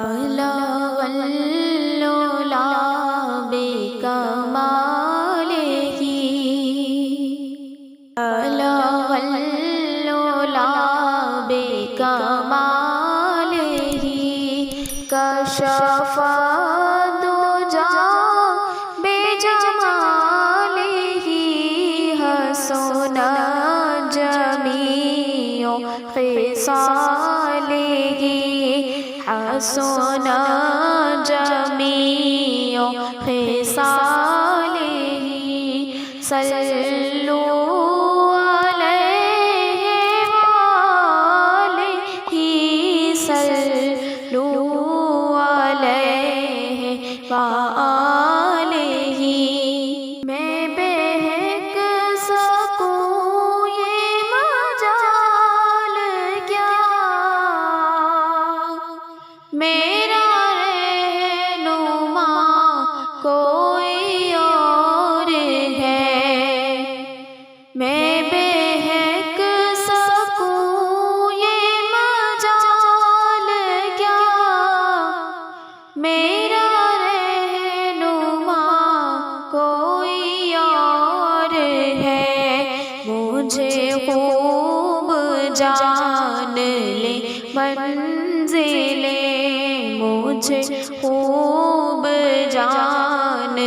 ألا واللولا بكماله ألا واللولا بكماله كشف الدجى بجماله حسن جميع خصاله حسن جميع خصاله صلوا عليه وآله صلوا عليه وآله میں بہک سکوں یہ مجال کیا میرا رہنما کوئی اور ہے میں بہک سکوں یہ مجال کیا میرا رہنما کوئی اور ہے مجھے خوب جان لے منزلیں مجھے خوب جان